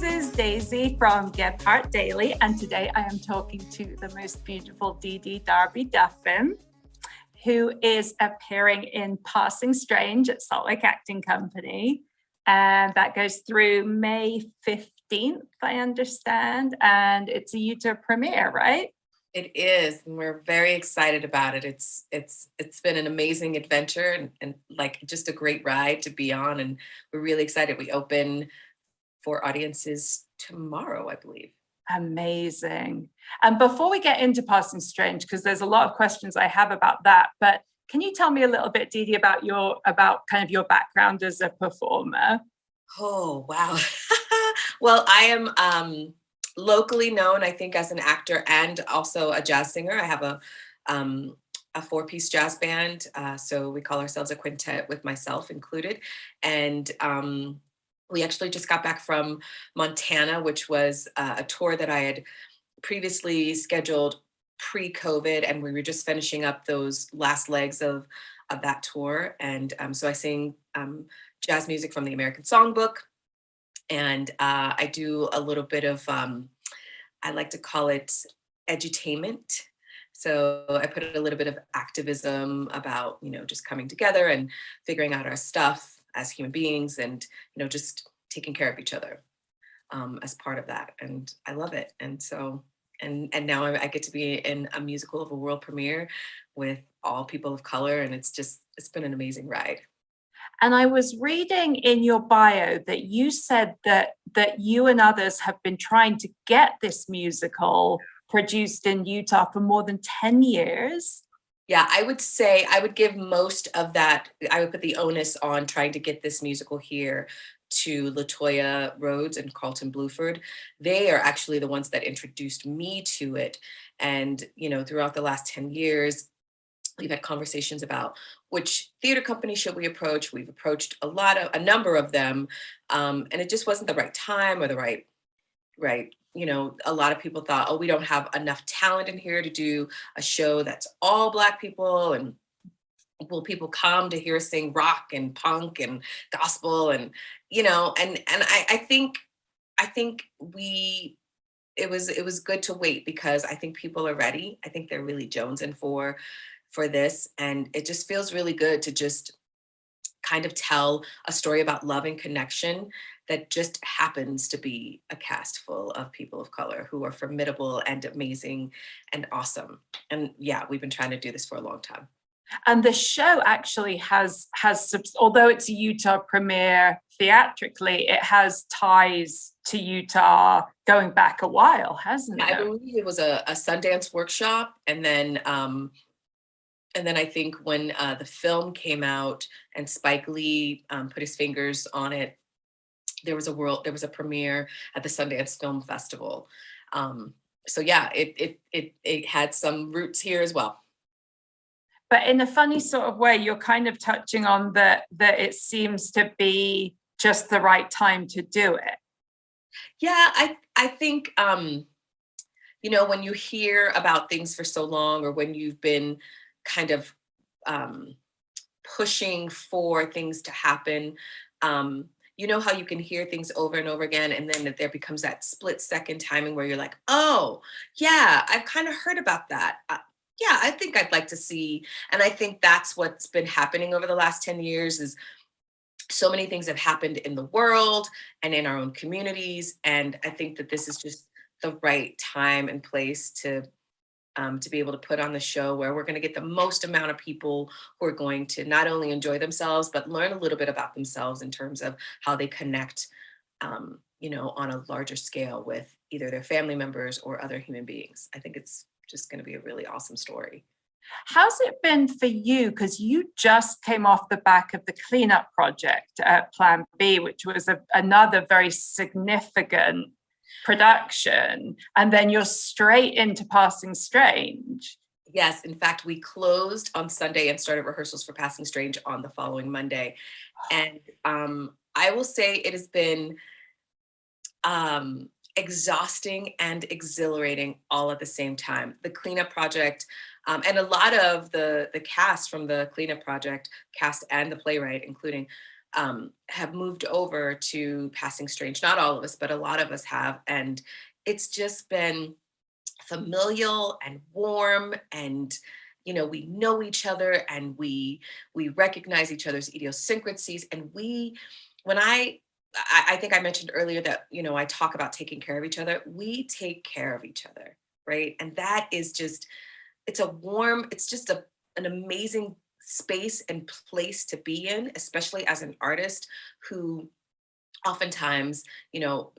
This is Daisy from Gephardt Daily, and today I am talking to the most beautiful Dee Dee Darby Duffin, who is appearing in Passing Strange at Salt Lake Acting Company. And that goes through May 15th, I understand, and it's a Utah premiere, right? It is, and we're very excited about it. It's been an amazing adventure and like just a great ride to be on, and we're really excited. We open for audiences tomorrow, I believe. Amazing. And before we get into Passing Strange, because there's a lot of questions I have about that, but can you tell me a little bit, Dee Dee, about your background as a performer? Oh, wow. Well, I am locally known, I think, as an actor and also a jazz singer. I have a four-piece jazz band, so we call ourselves a quintet with myself included. And we actually just got back from Montana, which was a tour that I had previously scheduled pre-COVID, and we were just finishing up those last legs of that tour. And so I sing jazz music from the American Songbook, and I do a little bit of, I like to call it edutainment. So I put a little bit of activism about, just coming together and figuring out our stuff as human beings, and just taking care of each other as part of that. And I love it. And so and now I get to be in a musical of a world premiere with all people of color, and it's been an amazing ride. And I was reading in your bio that you said that you and others have been trying to get this musical produced in Utah for more than 10 years. Yeah, I would say I would give most of that. I would put the onus on trying to get this musical here to LaToya Rhodes and Carlton Bluford. They are actually the ones that introduced me to it. And, throughout the last 10 years, we've had conversations about which theater company should we approach. We've approached a number of them, and it just wasn't the right time or the right. A lot of people thought, oh, we don't have enough talent in here to do a show that's all Black people, and will people come to hear us sing rock and punk and gospel, and I think it was good to wait, because I think people are ready. I think they're really jonesing for this, and it just feels really good to just kind of tell a story about love and connection that just happens to be a cast full of people of color who are formidable and amazing and awesome. And yeah, we've been trying to do this for a long time. And the show actually has although it's a Utah premiere theatrically, it has ties to Utah going back a while, hasn't it? I believe it was a Sundance workshop, and then I think when the film came out and Spike Lee put his fingers on it, there was a premiere at the Sundance Film Festival. So yeah, it had some roots here as well. But in a funny sort of way, you're kind of touching on that it seems to be just the right time to do it. Yeah, I think when you hear about things for so long, or when you've been kind of pushing for things to happen, how you can hear things over and over again, and then there becomes that split second timing where you're like, oh yeah, I've kind of heard about that. Yeah, I think I'd like to see. And I think that's what's been happening over the last 10 years is so many things have happened in the world and in our own communities. And I think that this is just the right time and place to be able to put on the show where we're going to get the most amount of people who are going to not only enjoy themselves, but learn a little bit about themselves in terms of how they connect, on a larger scale with either their family members or other human beings. I think it's just going to be a really awesome story. How's it been for you? Because you just came off the back of the cleanup project at Plan B, which was another very significant production, and then you're straight into Passing Strange. Yes, in fact, we closed on Sunday and started rehearsals for Passing Strange on the following Monday. And I will say it has been exhausting and exhilarating all at the same time. The cleanup project, and a lot of the cast from the cleanup project, cast and the playwright, including, have moved over to Passing Strange. Not all of us, but a lot of us have. And it's just been familial and warm, and we know each other, and we recognize each other's idiosyncrasies. And when I think I mentioned earlier that I talk about taking care of each other. We take care of each other, right? And that is just, it's just an amazing space and place to be in, especially as an artist who oftentimes, you know,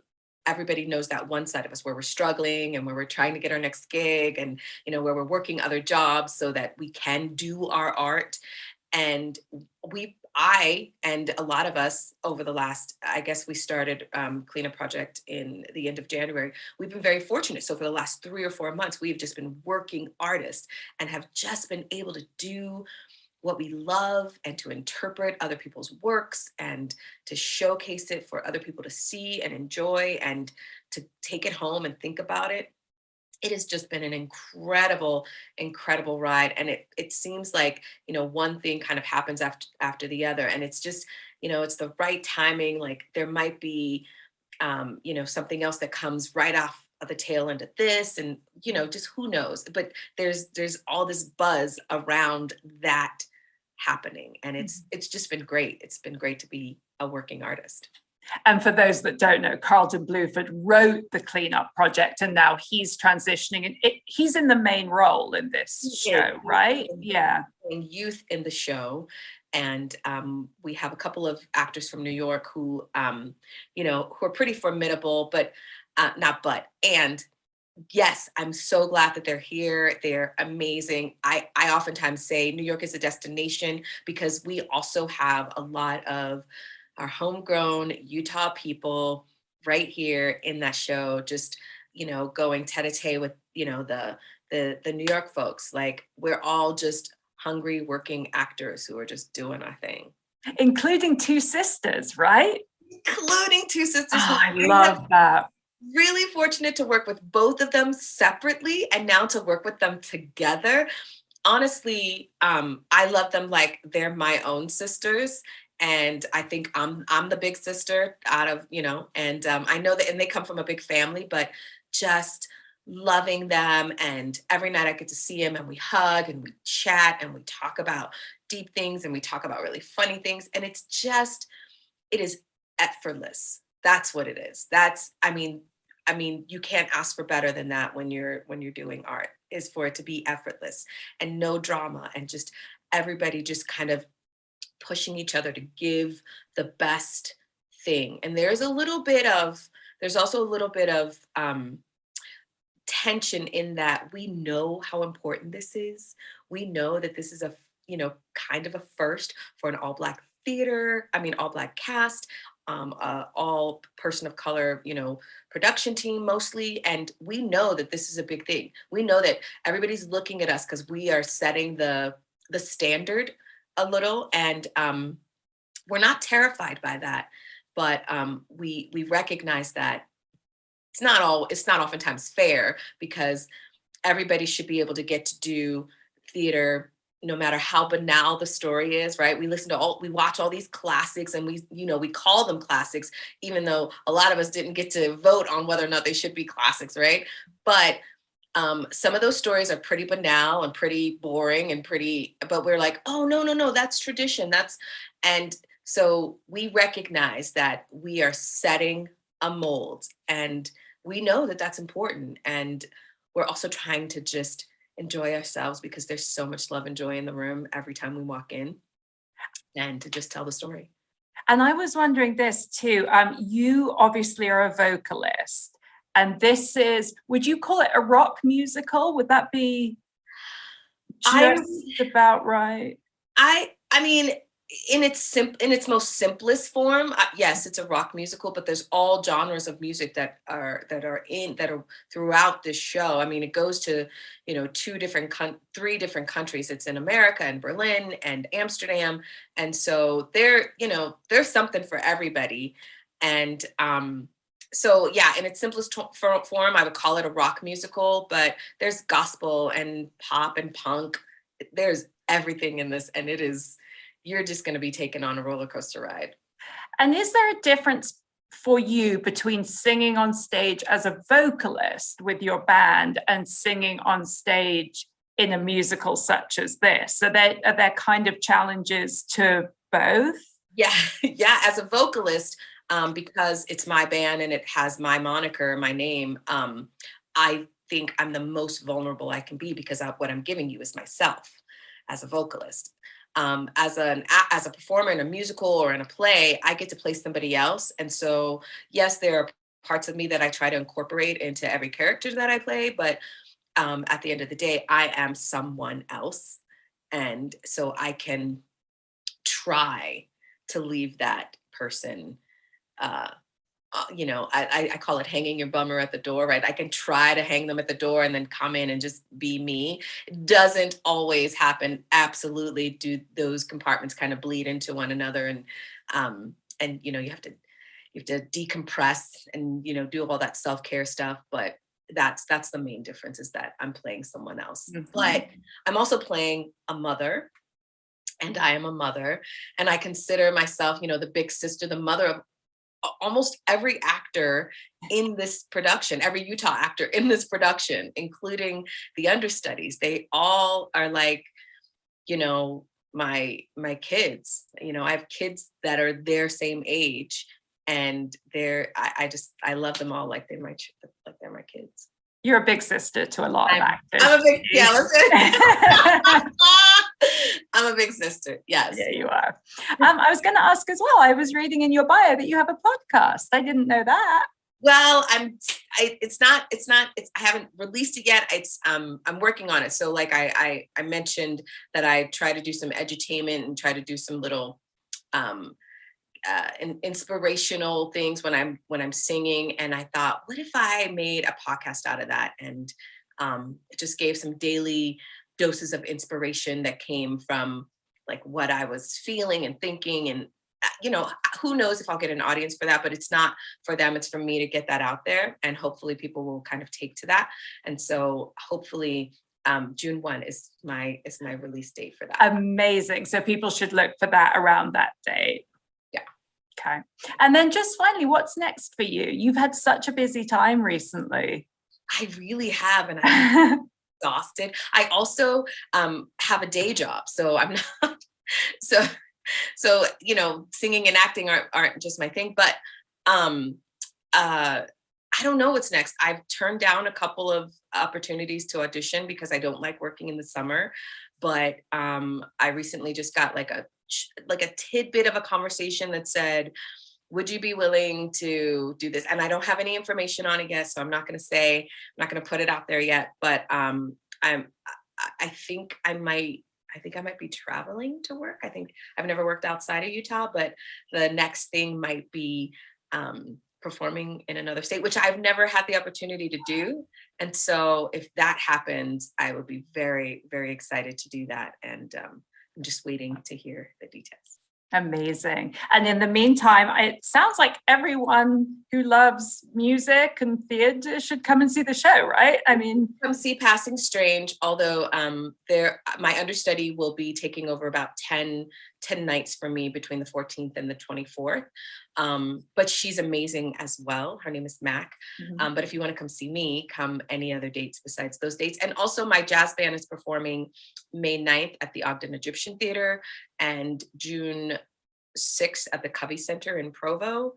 everybody knows that one side of us where we're struggling and where we're trying to get our next gig, and, where we're working other jobs so that we can do our art. And I and a lot of us over the last, I guess we started Cleanup Project in the end of January. We've been very fortunate. So for the last 3 or 4 months, we've just been working artists and have just been able to do what we love, and to interpret other people's works, and to showcase it for other people to see and enjoy, and to take it home and think about it. It has just been an incredible, incredible ride. And it seems like, one thing kind of happens after the other. And it's just, it's the right timing. Like there might be, something else that comes right off of the tail end of this, and, just who knows. But there's all this buzz around that happening. And it's just been great. It's been great to be a working artist. And for those that don't know, Carlton Bluford wrote the Cleanup Project, and now he's transitioning, and he's in the main role in this show, right? Yeah. Youth in the show. And we have a couple of actors from New York who are pretty formidable, but and yes, I'm so glad that they're here. They're amazing. I oftentimes say New York is a destination because we also have a lot of our homegrown Utah people right here in that show, just, going tete-a-tete with, the New York folks. Like we're all just hungry working actors who are just doing our thing. Including two sisters, right? Including two sisters. Oh, I love that. Really fortunate to work with both of them separately, and now to work with them together. Honestly, I love them like they're my own sisters. And I think I'm the big sister out of, and I know that, and they come from a big family, but just loving them. And every night I get to see them, and we hug and we chat and we talk about deep things, and we talk about really funny things. And it is effortless. That's what it is. I mean, you can't ask for better than that when you're doing art, is for it to be effortless and no drama, and just everybody just kind of pushing each other to give the best thing. And there's also a little bit of tension in that we know how important this is. We know that this is a, kind of a first for an all Black cast, all person of color, production team mostly. And we know that this is a big thing. We know that everybody's looking at us because we are setting the standard a little, and we're not terrified by that, but we recognize that it's not oftentimes fair, because everybody should be able to get to do theater no matter how banal the story is, right? We watch all these classics, and we call them classics, even though a lot of us didn't get to vote on whether or not they should be classics, right? But some of those stories are pretty banal and pretty boring but we're like, oh, no, that's tradition. And so we recognize that we are setting a mold, and we know that that's important. And we're also trying to just enjoy ourselves, because there's so much love and joy in the room every time we walk in, and to just tell the story. And I was wondering this too. You obviously are a vocalist. And this is, would you call it a rock musical? Would that be just about right? I mean, in its most simplest form, yes, it's a rock musical, but there's all genres of music that are throughout this show. I mean, it goes to, 3 different countries. It's in America, and Berlin and Amsterdam. And so there's something for everybody. And, so yeah, in its simplest form, I would call it a rock musical, but there's gospel and pop and punk. There's everything in this, and you're just going to be taken on a roller coaster ride. And is there a difference for you between singing on stage as a vocalist with your band and singing on stage in a musical such as this? Are there kind of challenges to both? Yeah, yeah. As a vocalist, because it's my band and it has my moniker, my name, I think I'm the most vulnerable I can be because what I'm giving you is myself as a vocalist. As a performer in a musical or in a play, I get to play somebody else, and so yes, there are parts of me that I try to incorporate into every character that I play, but at the end of the day, I am someone else, and so I can try to leave that person, uh, I call it hanging your bummer at the door, right? I can try to hang them at the door and then come in and just be me. It doesn't always happen. Absolutely, do those compartments kind of bleed into one another, and you have to decompress and do all that self-care stuff. But that's the main difference, is that I'm playing someone else. Mhm. But I'm also playing a mother, and I am a mother, and I consider myself, the big sister, the mother of almost every actor in this production, every Utah actor in this production, including the understudies. They all are like, my kids. I have kids that are their same age, and I love them all like they're my kids. You're a big sister to a lot of actors. I'm a big, yeah, I'm a big sister. Yes. Yeah, you are. I was going to ask as well. I was reading in your bio that you have a podcast. I didn't know that. Well, I haven't released it yet. I'm working on it. So like I mentioned that I try to do some edutainment and try to do some little inspirational things when I'm singing. And I thought, what if I made a podcast out of that? And it just gave some daily doses of inspiration that came from like what I was feeling and thinking. And who knows if I'll get an audience for that, but it's not for them, it's for me to get that out there, and hopefully people will kind of take to that. And so hopefully June 1 is my release date for that. Amazing. So people should look for that around that date. Yeah. Okay. And then just finally, what's next for you? You've had such a busy time recently. I really have, and I'm exhausted. I also have a day job, so I'm not so singing and acting aren't just my thing. But I don't know what's next. I've turned down a couple of opportunities to audition because I don't like working in the summer. But I recently just got like a tidbit of a conversation that said, would you be willing to do this? And I don't have any information on it yet, so I'm not going to put it out there yet. But I think I might be traveling to work. I think I've never worked outside of Utah, but the next thing might be performing in another state, which I've never had the opportunity to do. And so if that happens, I would be very, very excited to do that. And I'm just waiting to hear the details. Amazing. And in the meantime, it sounds like everyone who loves music and theater should come and see the show, right? I mean, come see Passing Strange, although my understudy will be taking over about 10 nights for me between the 14th and the 24th. But she's amazing as well. Her name is Mac. Mm-hmm. But if you want to come see me, come any other dates besides those dates. And also my jazz band is performing May 9th at the Ogden Egyptian Theater and June 6th at the Covey Center in Provo.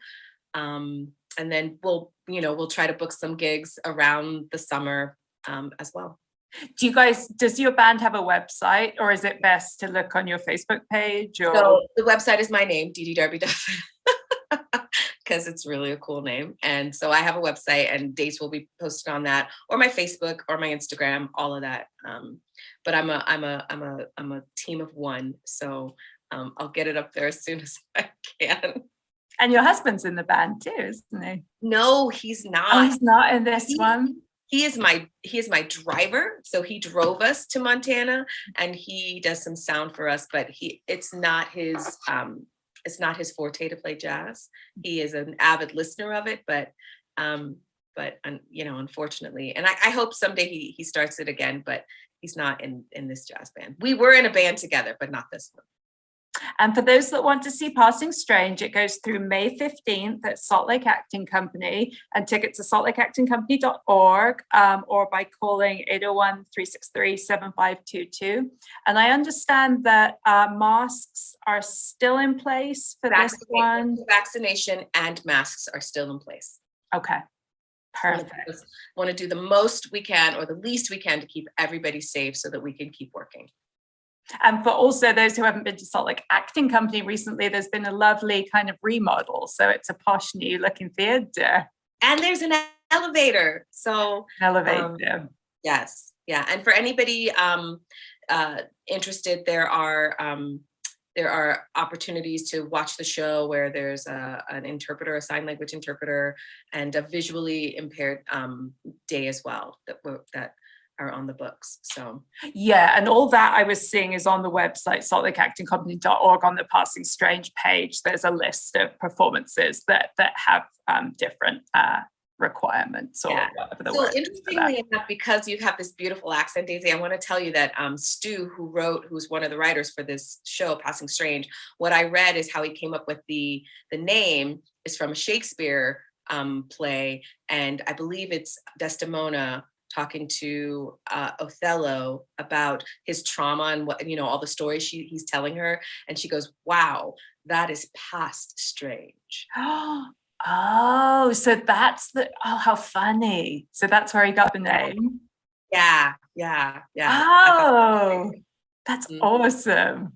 And then we'll try to book some gigs around the summer as well. Does your band have a website, or is it best to look on your Facebook page? Or? So the website is my name, Dee Dee Darby Duffin, because it's really a cool name. And so I have a website, and dates will be posted on that, or my Facebook, or my Instagram, all of that. But I'm a team of one, so I'll get it up there as soon as I can. And your husband's in the band too, isn't he? No, he's not. Oh, he's not in this one. He is my driver. So he drove us to Montana, and he does some sound for us, but it's not his forte to play jazz. He is an avid listener of it, but unfortunately, and I hope someday he starts it again, but he's not in this jazz band. We were in a band together, but not this one. And for those that want to see Passing Strange, it goes through May 15th at Salt Lake Acting Company, and tickets are saltlakeactingcompany.org, or by calling 801-363-7522. And I understand that masks are still in place for this one. Vaccination and masks are still in place. Okay. Perfect. Want to do the most we can or the least we can to keep everybody safe so that we can keep working. And for also those who haven't been to Salt Lake Acting Company recently, there's been a lovely kind of remodel. So it's a posh new looking theater. And there's an elevator. So elevator. Yes. Yeah. And for anybody interested, there are opportunities to watch the show where there's an interpreter, a sign language interpreter, and a visually impaired day as well that are on the books. So yeah, and all that I was seeing is on the website saltlakeactingcompany.org. On the Passing Strange page, there's a list of performances that have different requirements or whatever the word. Interestingly enough, because you have this beautiful accent, Daisy, I want to tell you that Stu, who's one of the writers for this show, Passing Strange, what I read is how he came up with the name is from a Shakespeare play, and I believe it's Desdemona talking to Othello about his trauma and what, all the stories he's telling her, and she goes, "Wow, that is past strange." Oh, so that's how funny. So that's where he got the name. Yeah. Oh, that's awesome.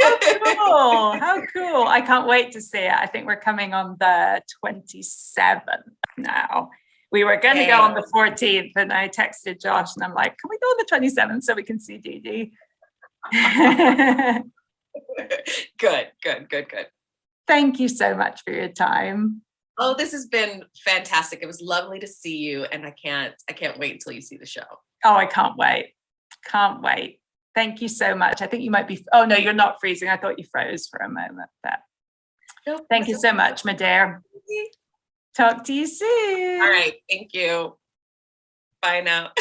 How cool. How cool. I can't wait to see it. I think we're coming on the 27th now. We were going to go on the 14th, and I texted Josh and I'm like, can we go on the 27th so we can see Dee Dee? Good. Thank you so much for your time. Oh, this has been fantastic. It was lovely to see you, and I can't wait until you see the show. Oh, I can't wait. Can't wait. Thank you so much. I think you might be, oh no, you're not freezing. I thought you froze for a moment, but thank you so much, my dear. Talk to you soon. All right. Thank you. Bye now.